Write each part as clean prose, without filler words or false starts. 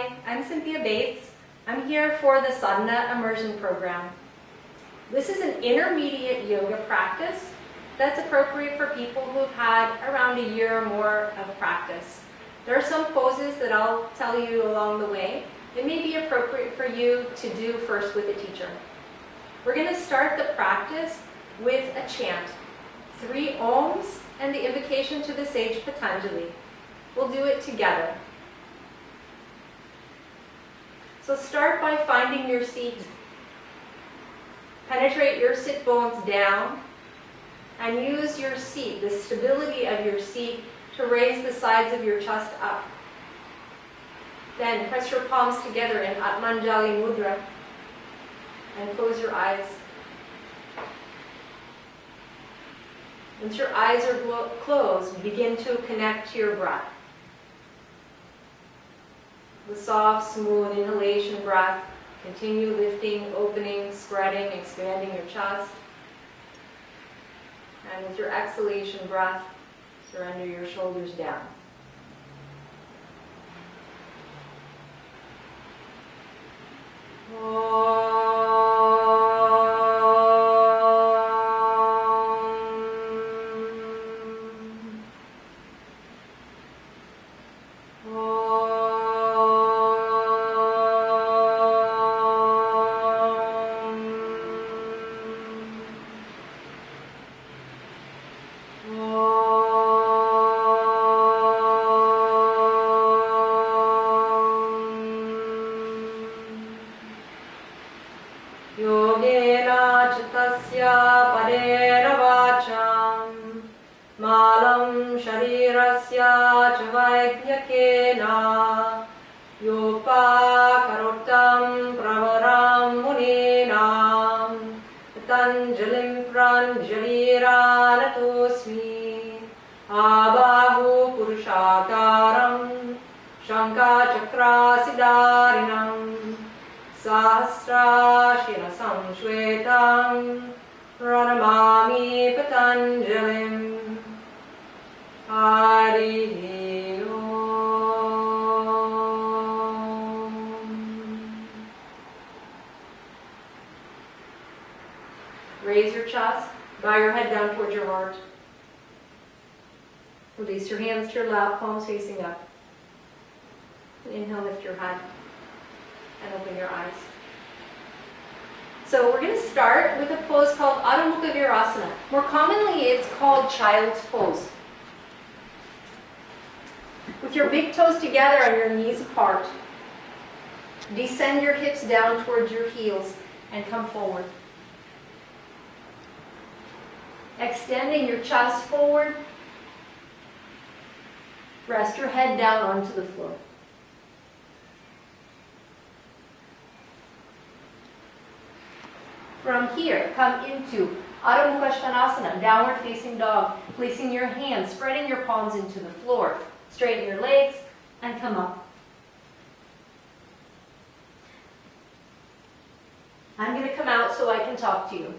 Hi, I'm Cynthia Bates. I'm here for the Sadhana Immersion Program. This is an intermediate yoga practice that's appropriate for people who've had around a year or more of practice. There are some poses that I'll tell you along the way. It may be appropriate for you to do first with a teacher. We're going to start the practice with a chant, 3 Oms and the invocation to the sage Patanjali. We'll do it together. So start by finding your seat. Penetrate your sit bones down and use your seat, the stability of your seat, to raise the sides of your chest up. Then press your palms together in Atmanjali Mudra and close your eyes. Once your eyes are closed, begin to connect to your breath. The soft, smooth inhalation breath. Continue lifting, opening, spreading, expanding your chest. And with your exhalation breath, surrender your shoulders down. Yogena chitasya padena vacham malam sharirasya chavaiknyakena yopa karotam pravaram muninam patanjalim pranjaliranatosmi abahu purushakaram shankachakra Sahasrashina samshvetam pranamami patanjalim Hari Om. Raise your chest, bow your head down towards your heart. Release your hands to your lap, palms facing up. Inhale, lift your head. And open your eyes. So we're going to start with a pose called Adho Mukha Virasana. More commonly, it's called child's pose. With your big toes together and your knees apart, descend your hips down towards your heels and come forward. Extending your chest forward, rest your head down onto the floor. From here, come into Adho Mukha Svanasana, downward facing dog, placing your hands, spreading your palms into the floor. Straighten your legs and come up. I'm going to come out so I can talk to you.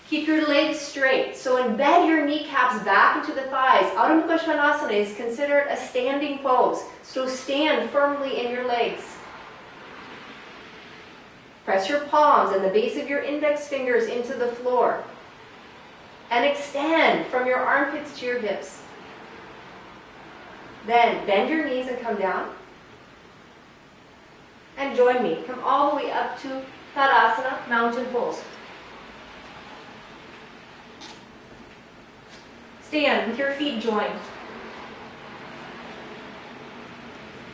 Keep your legs straight. So embed your kneecaps back into the thighs. Adho Mukha Svanasana is considered a standing pose. So stand firmly in your legs. Press your palms and the base of your index fingers into the floor. And extend from your armpits to your hips. Then bend your knees and come down. And join me. Come all the way up to Tadasana, mountain pose. Stand with your feet joined.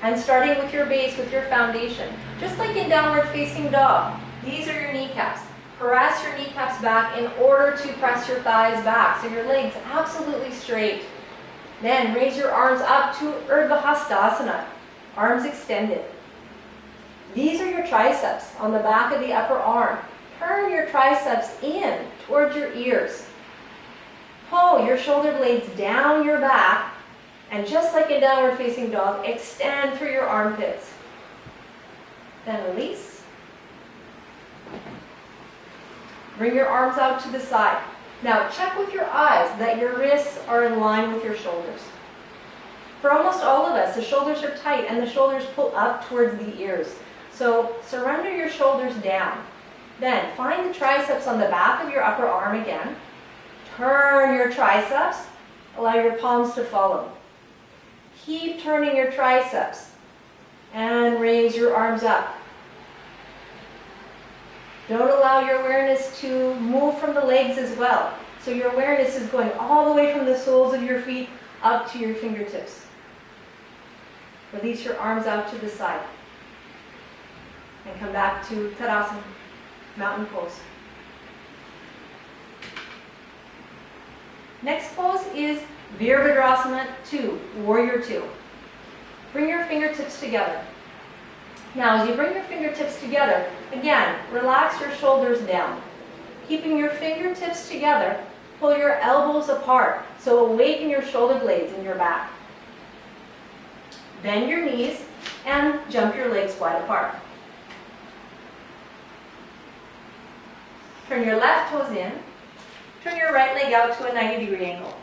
And starting with your base, with your foundation. Just like in downward facing dog, these are your kneecaps. Press your kneecaps back in order to press your thighs back. So your legs absolutely straight. Then raise your arms up to Urdhva Hastasana, arms extended. These are your triceps on the back of the upper arm. Turn your triceps in towards your ears. Pull your shoulder blades down your back. And just like in downward facing dog, extend through your armpits. Then release. Bring your arms out to the side. Now check with your eyes that your wrists are in line with your shoulders. For almost all of us, the shoulders are tight and the shoulders pull up towards the ears. So surrender your shoulders down. Then find the triceps on the back of your upper arm again. Turn your triceps. Allow your palms to follow. Keep turning your triceps and raise your arms up. Don't allow your awareness to move from the legs as well. So your awareness is going all the way from the soles of your feet up to your fingertips. Release your arms out to the side. And come back to Tadasana, mountain pose. Next pose is Virabhadrasana 2, Warrior 2. Bring your fingertips together. Now, as you bring your fingertips together, again, relax your shoulders down. Keeping your fingertips together, pull your elbows apart, so awaken your shoulder blades in your back. Bend your knees and jump your legs wide apart. Turn your left toes in. Turn your right leg out to a 90-degree angle.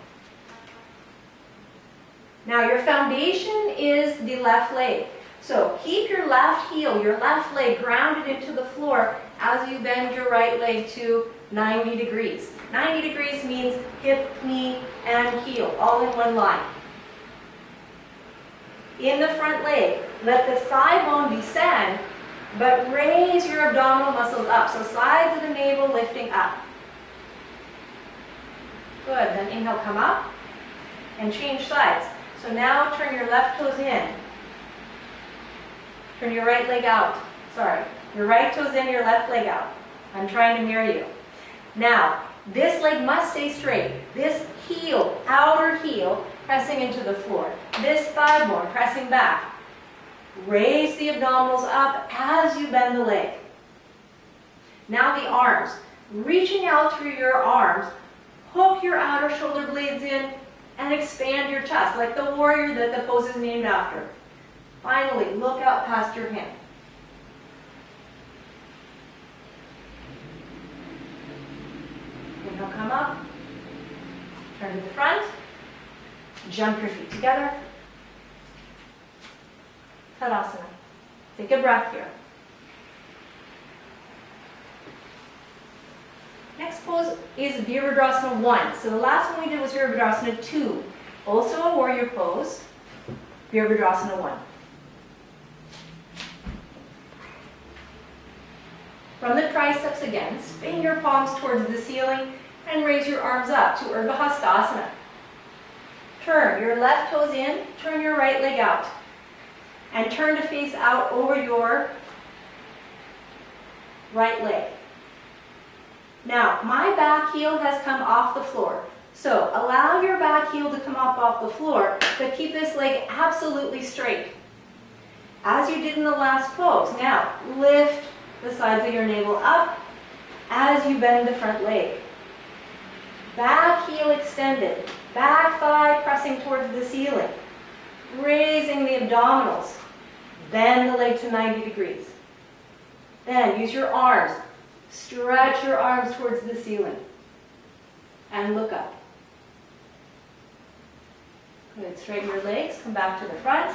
Now your foundation is the left leg. So keep your left heel, your left leg grounded into the floor as you bend your right leg to 90 degrees. 90 degrees means hip, knee, and heel, all in one line. In the front leg, let the thigh bone descend, but raise your abdominal muscles up. So sides of the navel lifting up. Good, then inhale, come up, and change sides. So now turn your left toes in. Turn your right leg out. Sorry, your right toes in, your left leg out. I'm trying to mirror you. Now, this leg must stay straight. This heel, outer heel, pressing into the floor. This thigh bone pressing back. Raise the abdominals up as you bend the leg. Now the arms. Reaching out through your arms, hook your outer shoulder blades in and expand your chest, like the warrior that the pose is named after. Finally, look out past your hand. Inhale, come up. Turn to the front. Jump your feet together. Tadasana. Take a breath here. Next pose is Virabhadrasana 1. So the last one we did was Virabhadrasana 2. Also a warrior pose. Virabhadrasana 1. From the triceps again, spin your palms towards the ceiling and raise your arms up to Urdhva Hastasana. Turn your left toes in, turn your right leg out, and turn to face out over your right leg. Now, my back heel has come off the floor. So allow your back heel to come up off the floor, but keep this leg absolutely straight. As you did in the last pose. Now, lift the sides of your navel up as you bend the front leg. Back heel extended. Back thigh pressing towards the ceiling. Raising the abdominals. Bend the leg to 90 degrees. Then use your arms. Stretch your arms towards the ceiling. And look up. Good. Straighten your legs. Come back to the front.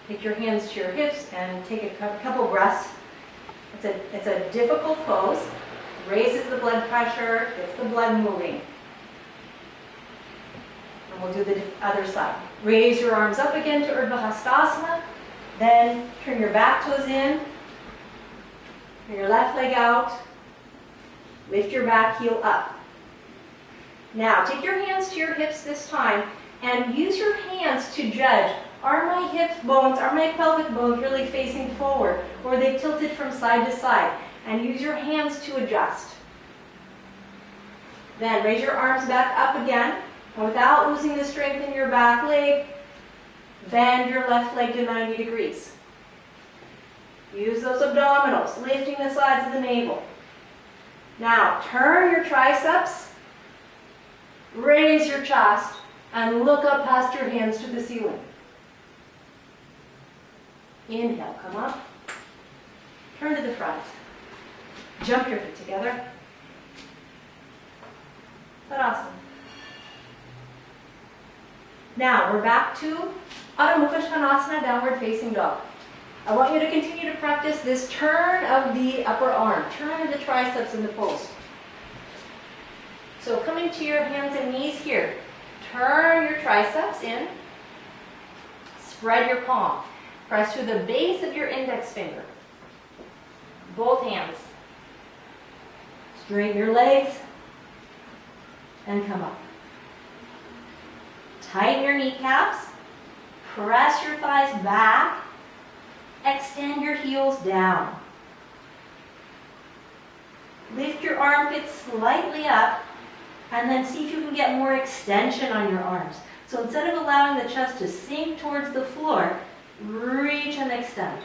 Take your hands to your hips and take a couple breaths. It's a difficult pose. Raises the blood pressure, gets the blood moving. And we'll do the other side. Raise your arms up again to Urdhva Hastasana. Then turn your back toes in. Turn your left leg out. Lift your back heel up. Now, take your hands to your hips this time and use your hands to judge. Are my hip bones, are my pelvic bones really facing forward? Or are they tilted from side to side? And use your hands to adjust. Then raise your arms back up again. And without losing the strength in your back leg, bend your left leg to 90 degrees. Use those abdominals, lifting the sides of the navel. Now, turn your triceps, raise your chest, and look up past your hands to the ceiling. Inhale, come up. Turn to the front. Jump your feet together. Tadasana. Now we're back to Adho Mukha Svanasana, downward facing dog. I want you to continue to practice this turn of the upper arm, turn of the triceps in the pose. So coming to your hands and knees here, turn your triceps in, spread your palm, press through the base of your index finger, both hands. Straighten your legs and come up. Tighten your kneecaps, press your thighs back, extend your heels down. Lift your armpits slightly up and then see if you can get more extension on your arms. So instead of allowing the chest to sink towards the floor, reach and extend.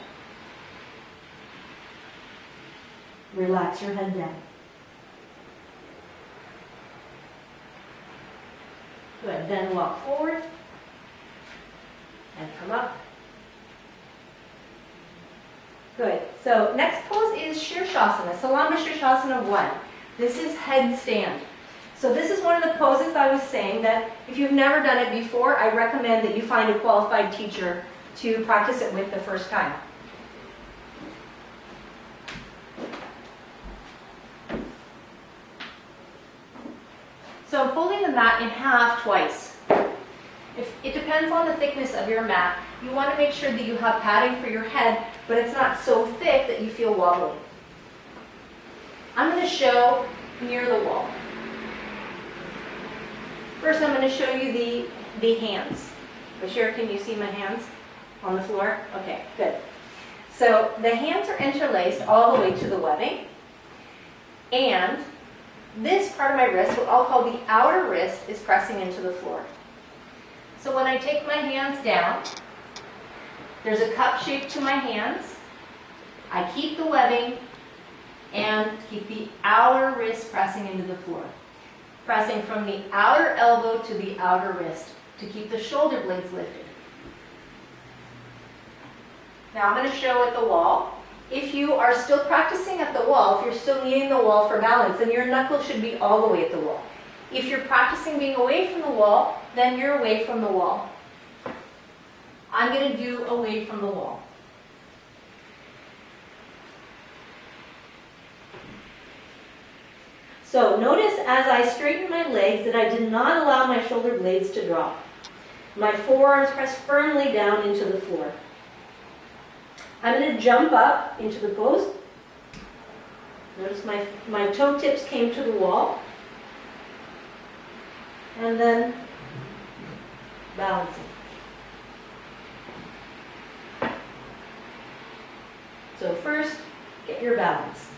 Relax your head down. Good, then walk forward and come up. Good, so next pose is Shirshasana, Salamba Shirshasana 1. This is headstand. So this is one of the poses I was saying that if you've never done it before, I recommend that you find a qualified teacher to practice it with the first time. So I'm folding the mat in half twice. It depends on the thickness of your mat. You want to make sure that you have padding for your head, but it's not so thick that you feel wobbly. I'm going to show near the wall. First, I'm going to show you the hands. Bashir, can you see my hands on the floor? Okay, good. So the hands are interlaced all the way to the webbing. And this part of my wrist, what I'll call the outer wrist, is pressing into the floor. So when I take my hands down, there's a cup shape to my hands. I keep the webbing and keep the outer wrist pressing into the floor. Pressing from the outer elbow to the outer wrist to keep the shoulder blades lifted. Now I'm going to show at the wall. If you are still practicing at the wall, if you're still needing the wall for balance, then your knuckles should be all the way at the wall. If you're practicing being away from the wall, then you're away from the wall. I'm going to do away from the wall. So notice as I straighten my legs that I did not allow my shoulder blades to drop. My forearms press firmly down into the floor. I'm going to jump up into the pose. Notice my toe tips came to the wall. And then balancing. So first, get your balance.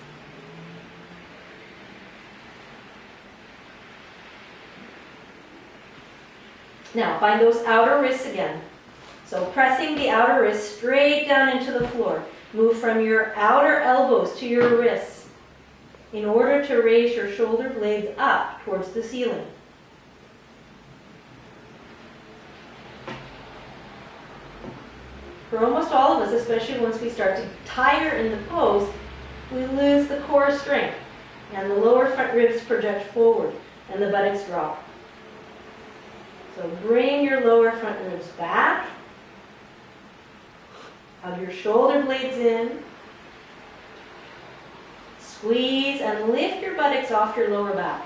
Now, find those outer wrists again. So pressing the outer wrist straight down into the floor. Move from your outer elbows to your wrists in order to raise your shoulder blades up towards the ceiling. For almost all of us, especially once we start to tire in the pose, we lose the core strength and the lower front ribs project forward and the buttocks drop. So bring your lower front ribs back. Hug your shoulder blades in. Squeeze and lift your buttocks off your lower back.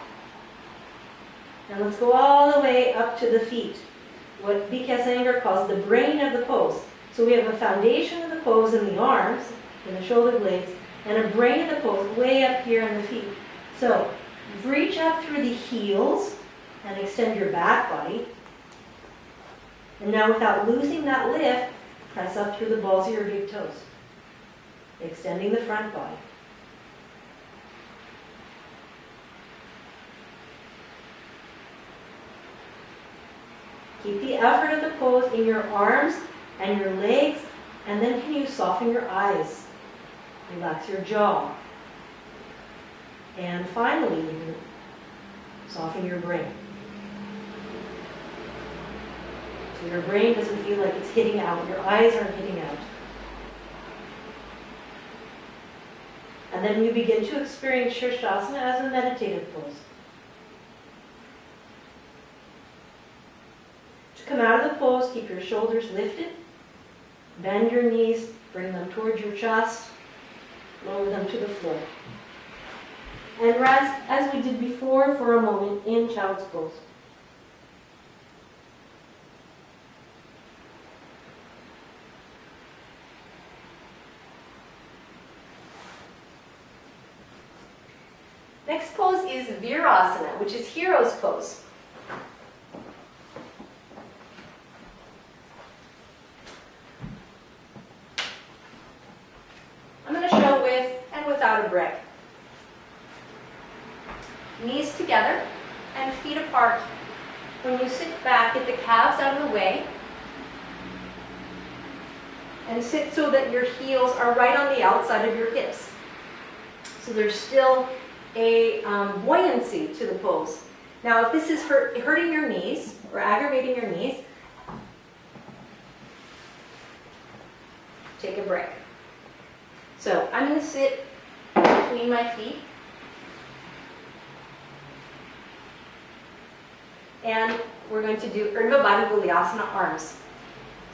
Now let's go all the way up to the feet. What B.K. Iyengar calls the brain of the pose. So we have a foundation of the pose in the arms, in the shoulder blades, and a brain of the pose way up here in the feet. So reach up through the heels and extend your back body. And now without losing that lift, press up through the balls of your big toes, extending the front body. Keep the effort of the pose in your arms and your legs, and then can you soften your eyes, relax your jaw, and finally, soften your brain. So your brain doesn't feel like it's hitting out, your eyes aren't hitting out. And then you begin to experience Shirshasana as a meditative pose. To come out of the pose, keep your shoulders lifted. Bend your knees, bring them towards your chest. Lower them to the floor. And rest, as we did before, for a moment in child's pose. Next pose is Virasana, which is hero's pose. I'm going to show with and without a brick. Knees together and feet apart. When you sit back, get the calves out of the way. And sit so that your heels are right on the outside of your hips. So there's still a buoyancy to the pose. Now, if this is hurting your knees or aggravating your knees, take a break. So I'm going to sit between my feet. And we're going to do Urdhva Bahubulyasana arms,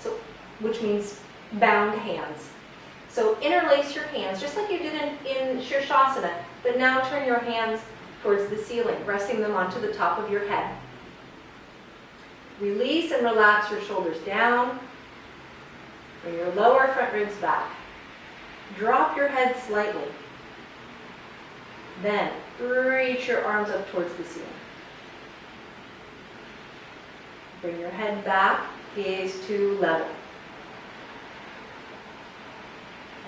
so, which means bound hands. So interlace your hands, just like you did in Shirshasana, but now turn your hands towards the ceiling, resting them onto the top of your head. Release and relax your shoulders down. Bring your lower front ribs back. Drop your head slightly. Then reach your arms up towards the ceiling. Bring your head back, gaze to level.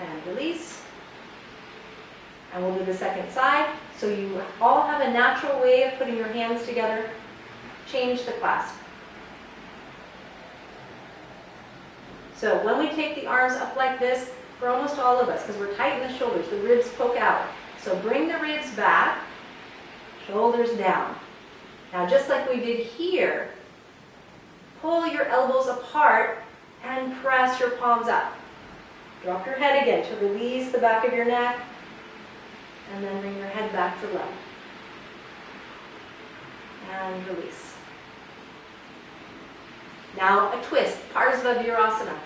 And release. And we'll do the second side. So you all have a natural way of putting your hands together. Change the clasp. So when we take the arms up like this, for almost all of us, because we're tight in the shoulders, the ribs poke out. So bring the ribs back, shoulders down. Now just like we did here, pull your elbows apart and press your palms up. Drop your head again to release the back of your neck, and then bring your head back to level. And release. Now a twist, Parsva Virasana.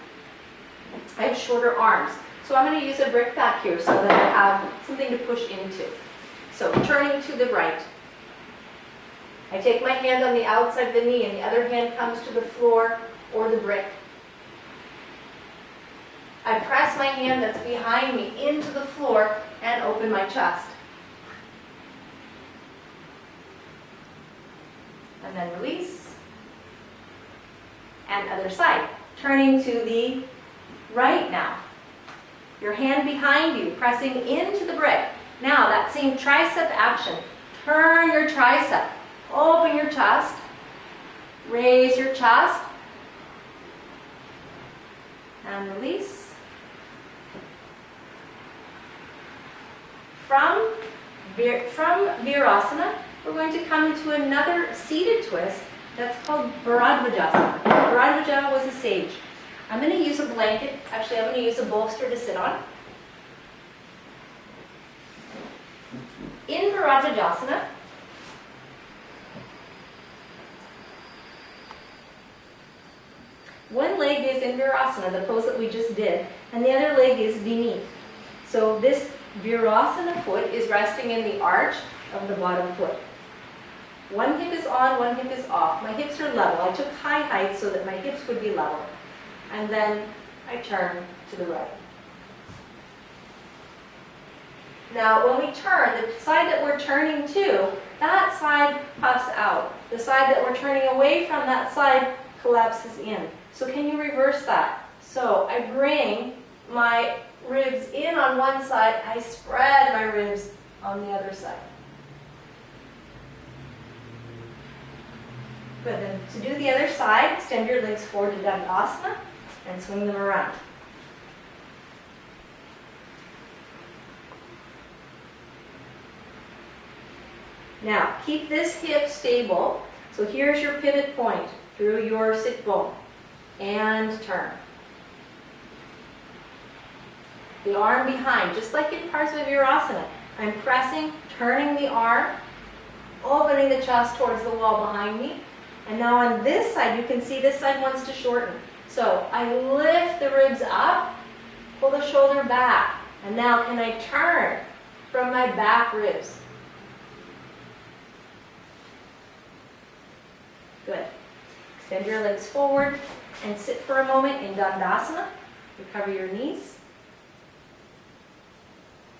I have shorter arms, so I'm going to use a brick back here so that I have something to push into. So turning to the right. I take my hand on the outside of the knee and the other hand comes to the floor or the brick. I press my hand that's behind me into the floor and open my chest. And then release. And other side. Turning to the right now. Your hand behind you, pressing into the brick. Now that same tricep action. Turn your tricep. Open your chest. Raise your chest. And release. From Virasana, we're going to come into another seated twist that's called Bharadvajasana. Bharadvaja was a sage. I'm going to use a blanket. Actually, I'm going to use a bolster to sit on. In Bharadvajasana, one leg is in Virasana, the pose that we just did, and the other leg is beneath. So this Virasana foot is resting in the arch of the bottom foot. One hip is on, one hip is off. My hips are level. I took high height so that my hips would be level. And then I turn to the right. Now when we turn, the side that we're turning to, that side puffs out. The side that we're turning away from, that side collapses in. So can you reverse that? So I bring my ribs in on one side, I spread my ribs on the other side. Good, then to do the other side, extend your legs forward to Dandasana and swing them around. Now, keep this hip stable. So here's your pivot point through your sit bone. And turn. The arm behind, just like in Parsva Virasana. I'm pressing, turning the arm, opening the chest towards the wall behind me, And now on this side, you can see this side wants to shorten. So I lift the ribs up, pull the shoulder back. And now can I turn from my back ribs? Good. Extend your legs forward and sit for a moment in Dandasana. Recover your knees.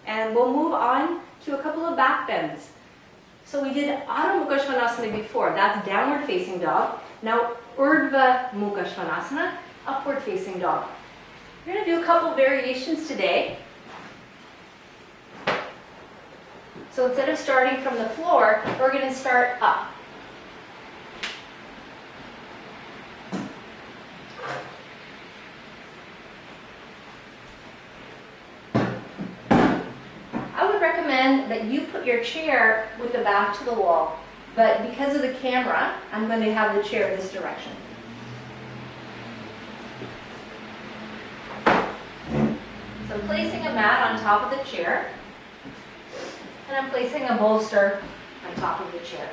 And we'll move on to a couple of back bends. So we did Adho Mukha Svanasana before. That's downward facing dog. Now Urdhva Mukha Svanasana, upward facing dog. We're going to do a couple variations today. So instead of starting from the floor, we're going to start up. I would recommend that you put your chair with the back to the wall, but because of the camera, I'm going to have the chair this direction. So I'm placing a mat on top of the chair, and I'm placing a bolster on top of the chair.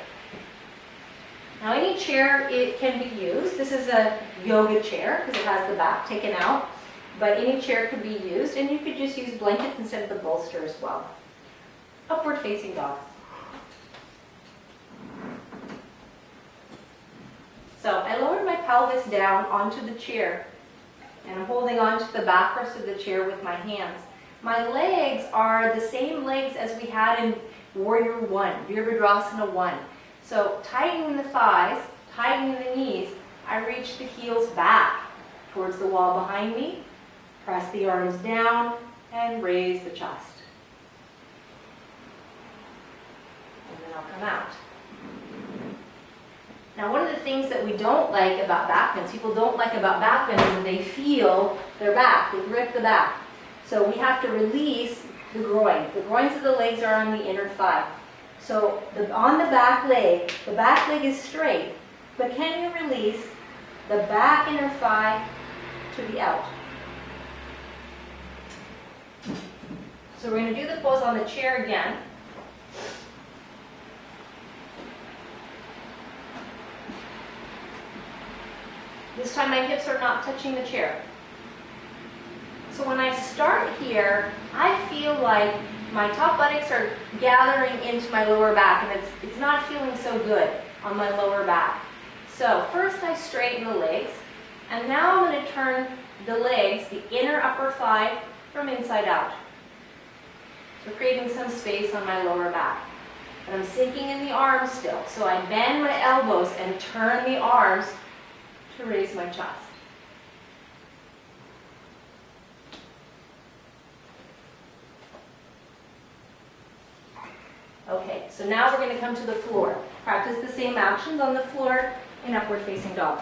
Now any chair, it can be used. This is a yoga chair because it has the back taken out, but any chair could be used, and you could just use blankets instead of the bolster as well. Upward facing dog. So I lowered my pelvis down onto the chair, and I'm holding onto the backrest of the chair with my hands. My legs are the same legs as we had in Warrior 1, Virabhadrasana 1. So tightening the thighs, tightening the knees, I reach the heels back towards the wall behind me, press the arms down, and raise the chest. And then I'll come out. Now one of the things that we don't like about back bends, people don't like about back bends, is that they feel their back, they grip the back. So we have to release the groin. The groins of the legs are on the inner thigh. So on the back leg is straight, but can you release the back inner thigh to the out? So we're going to do the pose on the chair again. This time my hips are not touching the chair. So when I start here, I feel like my top buttocks are gathering into my lower back, and it's not feeling so good on my lower back. So first I straighten the legs, and now I'm going to turn the legs, the inner upper thigh, from inside out. So creating some space on my lower back. And I'm sinking in the arms still. So I bend my elbows and turn the arms to raise my chest. Okay, so now we're going to come to the floor. Practice the same actions on the floor in upward facing dog.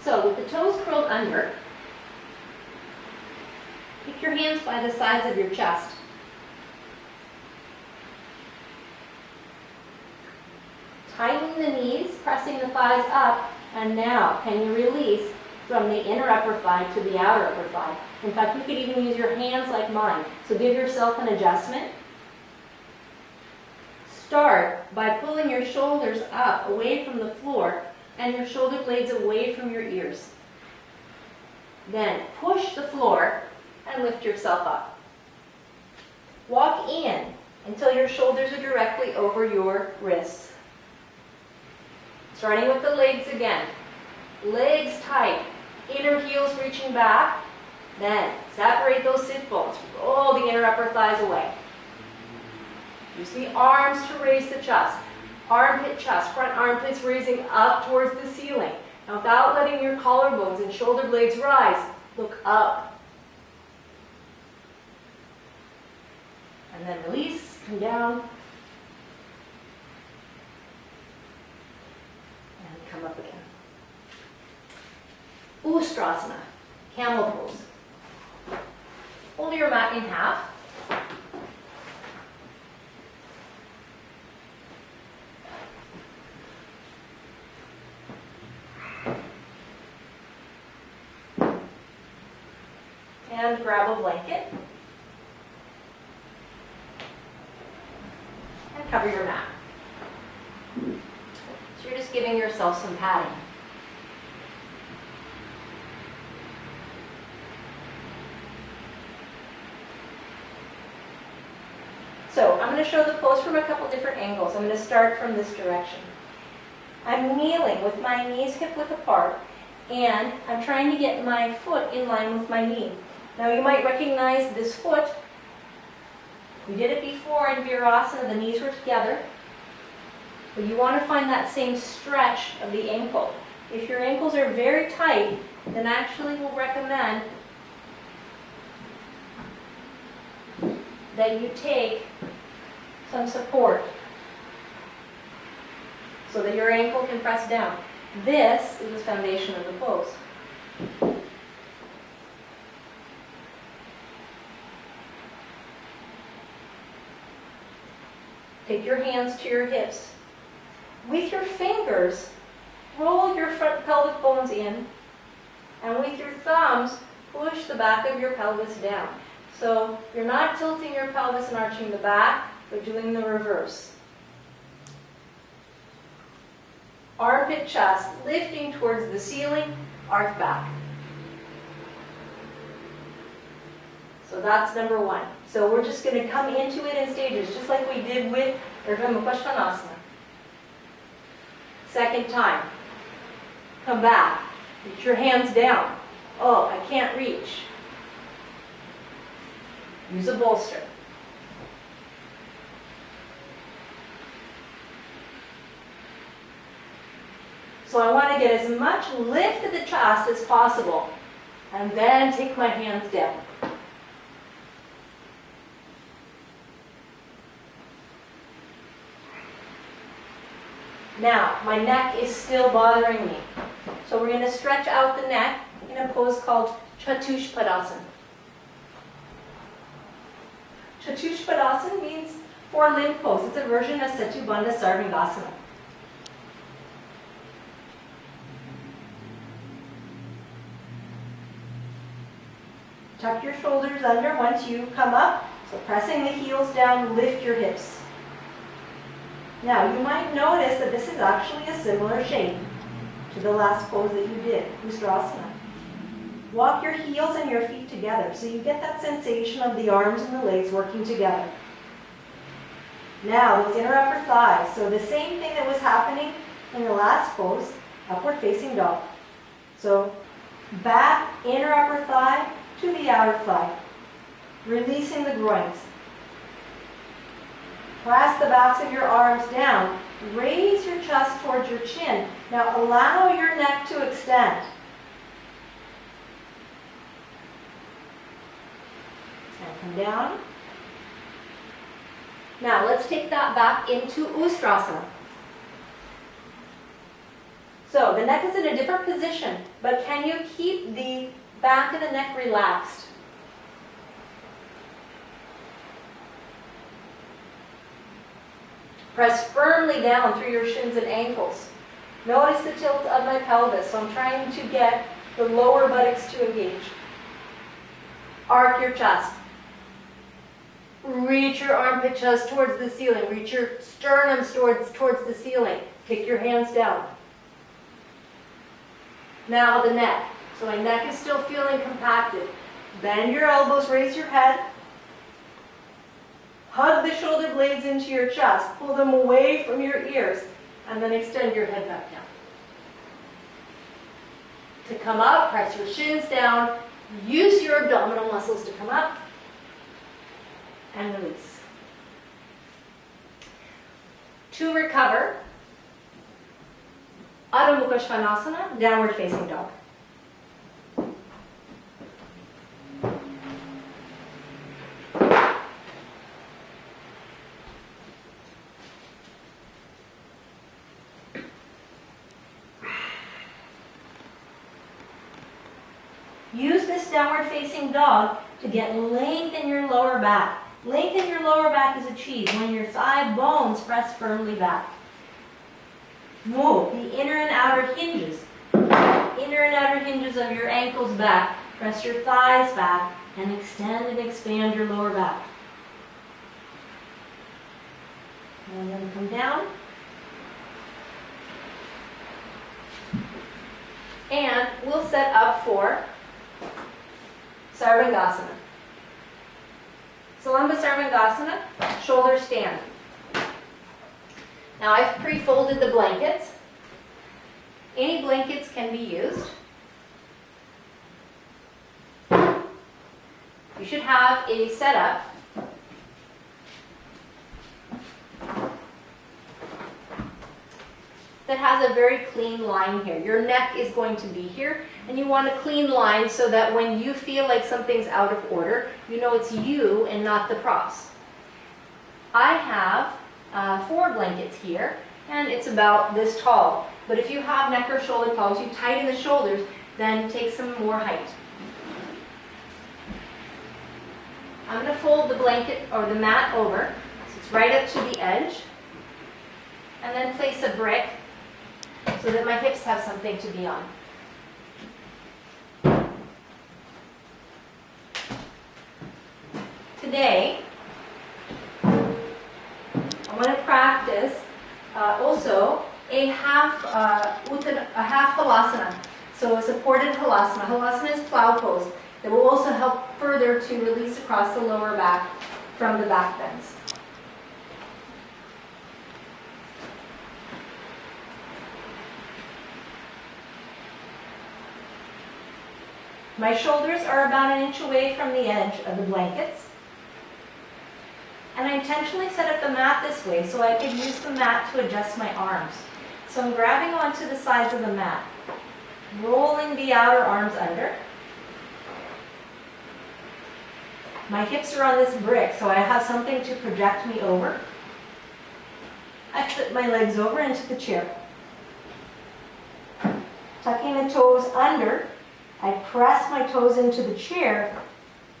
So with the toes curled under, keep your hands by the sides of your chest. Tightening the knees, pressing the thighs up, and now can you release from the inner upper thigh to the outer upper thigh. In fact, you could even use your hands like mine. So give yourself an adjustment. Start by pulling your shoulders up away from the floor and your shoulder blades away from your ears. Then push the floor and lift yourself up. Walk in until your shoulders are directly over your wrists. Starting with the legs again. Legs tight, inner heels reaching back. Then separate those sit bones. Roll the inner upper thighs away. Use the arms to raise the chest. Armpit chest, front armpits raising up towards the ceiling. Now without letting your collarbones and shoulder blades rise, look up. And then release, come down. And come up again. Ustrasana, camel pose. Hold your mat in half. and grab a blanket and cover your mat. So you're just giving yourself some padding. So I'm going to show the pose from a couple different angles. I'm going to start from this direction. I'm kneeling with my knees hip width apart, and I'm trying to get my foot in line with my knee. Now you might recognize this foot. We did it before in Virasana, the knees were together. But you want to find that same stretch of the ankle. If your ankles are very tight, then actually we'll recommend that you take some support so that your ankle can press down. This is the foundation of the pose. Take your hands to your hips. With your fingers, roll your front pelvic bones in, and with your thumbs, push the back of your pelvis down. So you're not tilting your pelvis and arching the back, but doing the reverse. Armpit chest, lifting towards the ceiling, arch back. So that's number one. So we're just going to come into it in stages, just like we did with Urdhva Mukha Svanasana. Second time. Come back. Get your hands down. Oh, I can't reach. Use a bolster. So I want to get as much lift of the chest as possible, and then take my hands down. Now, my neck is still bothering me. So we're going to stretch out the neck in a pose called Chatushpadasana. Chatushpadasana means four-limb pose. It's a version of Setu Bandha Sarvangasana. Tuck your shoulders under once you come up. So pressing the heels down, lift your hips. Now, you might notice that this is actually a similar shape to the last pose that you did, Ustrasana. Walk your heels and your feet together so you get that sensation of the arms and the legs working together. Now, those inner upper thighs. So the same thing that was happening in the last pose, upward facing dog. So back, inner upper thigh to the outer thigh, releasing the groins. Press the backs of your arms down. Raise your chest towards your chin. Now allow your neck to extend. And come down. Now let's take that back into Ustrasana. So the neck is in a different position, but can you keep the back of the neck relaxed? Press firmly down through your shins and ankles. Notice the tilt of my pelvis. So I'm trying to get the lower buttocks to engage. Arc your chest. Reach your armpit chest towards the ceiling. Reach your sternums towards the ceiling. Kick your hands down. Now the neck. So my neck is still feeling compacted. Bend your elbows, raise your head. Hug the shoulder blades into your chest. Pull them away from your ears. And then extend your head back down. To come up, press your shins down. Use your abdominal muscles to come up. And release. To recover, Adho Mukha Svanasana, downward facing dog. Use this downward facing dog to get length in your lower back. Length in your lower back is achieved when your thigh bones press firmly back. Move the inner and outer hinges. Inner and outer hinges of your ankles back. Press your thighs back. and extend and expand your lower back. And then come down. And we'll set up for Sarvangasana. Salamba Sarvangasana, shoulders stand. Now I've pre-folded the blankets. Any blankets can be used. You should have a setup that has a very clean line here. Your neck is going to be here, and you want a clean line so that when you feel like something's out of order, you know it's you and not the props. I have 4 blankets here, and it's about this tall. But if you have neck or shoulder problems, you tighten the shoulders, then take some more height. I'm going to fold the blanket or the mat over, so it's right up to the edge, and then place a brick so that my hips have something to be on. Today, I want to practice also a half halasana. So a supported halasana. Halasana is plow pose. That will also help further to release across the lower back from the back bends. My shoulders are about 1 inch away from the edge of the blankets. And I intentionally set up the mat this way so I could use the mat to adjust my arms. So I'm grabbing onto the sides of the mat, rolling the outer arms under. My hips are on this brick, so I have something to project me over. I flip my legs over into the chair. Tucking the toes under, I press my toes into the chair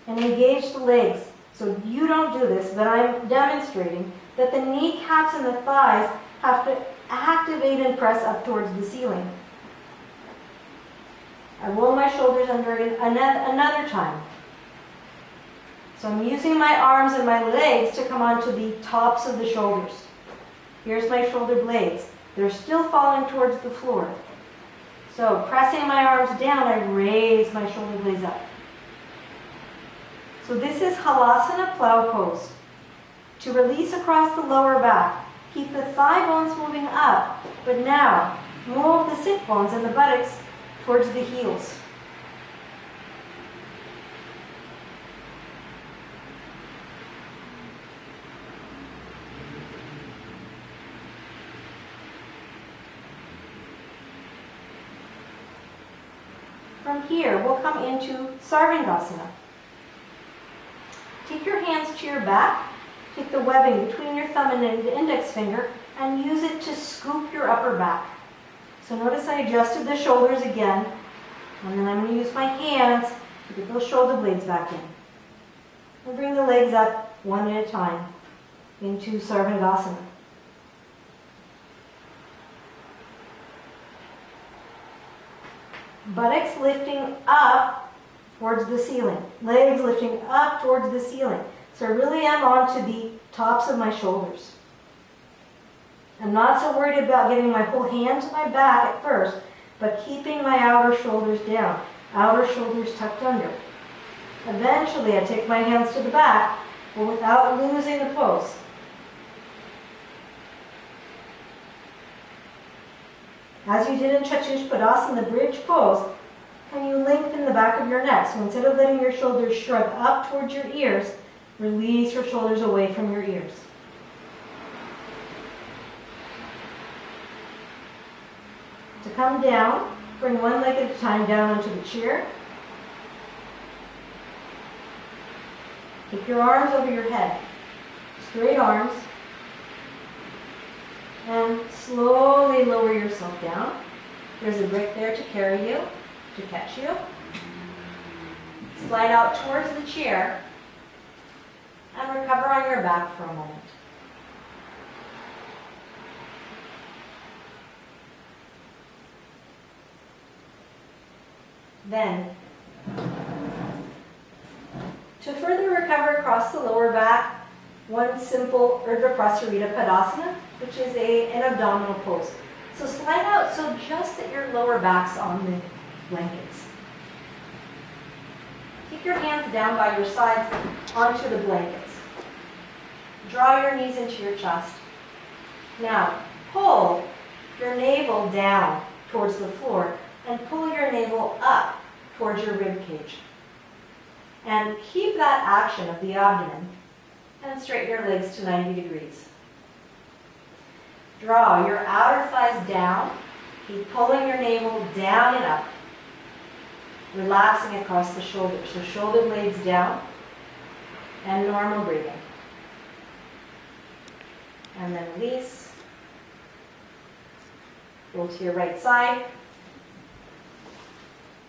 and engage the legs. So you don't do this, but I'm demonstrating that the kneecaps and the thighs have to activate and press up towards the ceiling. I roll my shoulders under another time. So I'm using my arms and my legs to come onto the tops of the shoulders. Here's my shoulder blades. They're still falling towards the floor. So pressing my arms down, I raise my shoulder blades up. So this is Halasana plow pose. To release across the lower back, keep the thigh bones moving up, but now move the sit bones and the buttocks towards the heels. From here, we'll come into Sarvangasana. Take your hands to your back, take the webbing between your thumb and the index finger, and use it to scoop your upper back. So notice I adjusted the shoulders again, and then I'm going to use my hands to get those shoulder blades back in. And bring the legs up one at a time into Sarvangasana. Buttocks lifting up towards the ceiling. Legs lifting up towards the ceiling. So I really am onto the tops of my shoulders. I'm not so worried about getting my whole hand to my back at first, but keeping my outer shoulders down. Outer shoulders tucked under. Eventually I take my hands to the back, but without losing the pose. As you did in Chatushpadasana, the bridge pose, can you lengthen the back of your neck? So instead of letting your shoulders shrug up towards your ears, release your shoulders away from your ears. To come down, bring one leg at a time down into the chair. Keep your arms over your head. Straight arms. And slowly lower yourself down. There's a brick there to carry you, to catch you. Slide out towards the chair and recover on your back for a moment. Then, To further recover across the lower back, one simple Urdhva Prasarita Padasana, which is an abdominal pose. So slide out so just that your lower back's on the blankets. Keep your hands down by your sides onto the blankets. Draw your knees into your chest. Now, pull your navel down towards the floor and pull your navel up towards your rib cage. And keep that action of the abdomen and straighten your legs to 90 degrees. Draw your outer thighs down. Keep pulling your navel down and up. Relaxing across the shoulders. So shoulder blades down and normal breathing. And then release. Go to your right side.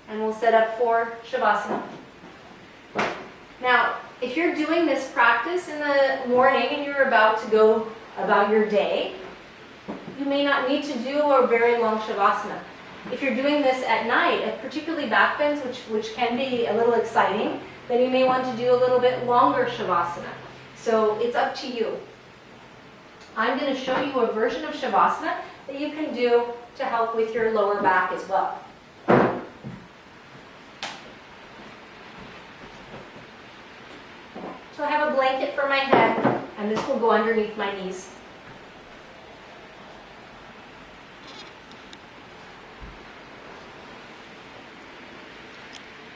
And we'll set up for Shavasana. Now, if you're doing this practice in the morning and you're about to go about your day, you may not need to do a very long Shavasana. If you're doing this at night, particularly back bends, which can be a little exciting, then you may want to do a little bit longer Shavasana. So it's up to you. I'm going to show you a version of Shavasana that you can do to help with your lower back as well. So I have a blanket for my head, and this will go underneath my knees.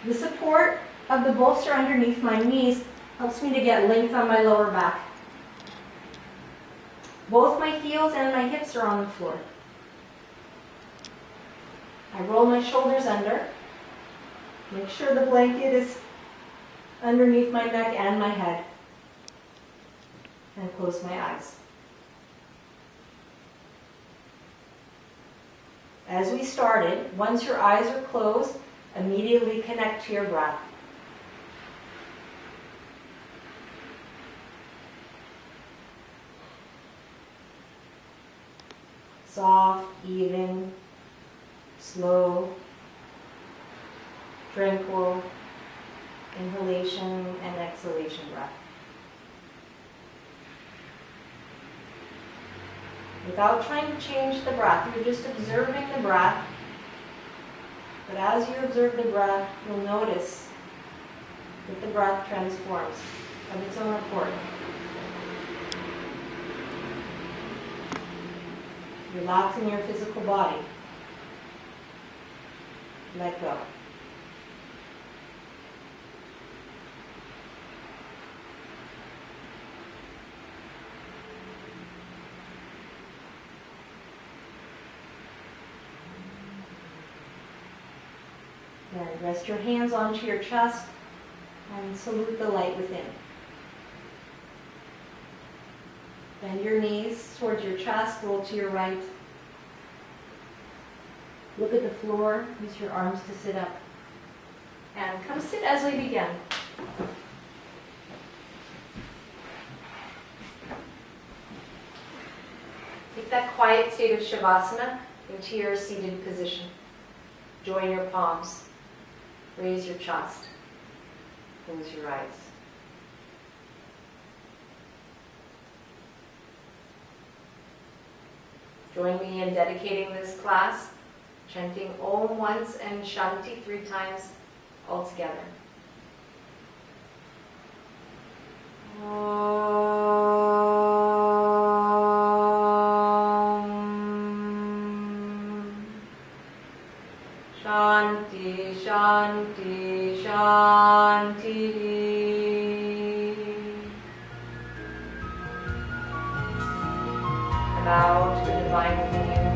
The support of the bolster underneath my knees helps me to get length on my lower back. Both my heels and my hips are on the floor. I roll my shoulders under. Make sure the blanket is underneath my neck and my head. And close my eyes. As we started, once your eyes are closed, immediately connect to your breath. Soft, even, slow, tranquil, inhalation and exhalation breath. Without trying to change the breath, you're just observing the breath. But as you observe the breath, you'll notice that the breath transforms of its own accord. Relaxing your physical body. Let go. Then rest your hands onto your chest and salute the light within. Bend your knees towards your chest, roll to your right. Look at the floor, use your arms to sit up. And come sit as we begin. Take that quiet state of Shavasana into your seated position. Join your palms. Raise your chest. Close your eyes. Join me in dedicating this class, chanting Om once and Shanti 3 times all together. Shanti, Shanti, Shanti. Bow to the divine within you.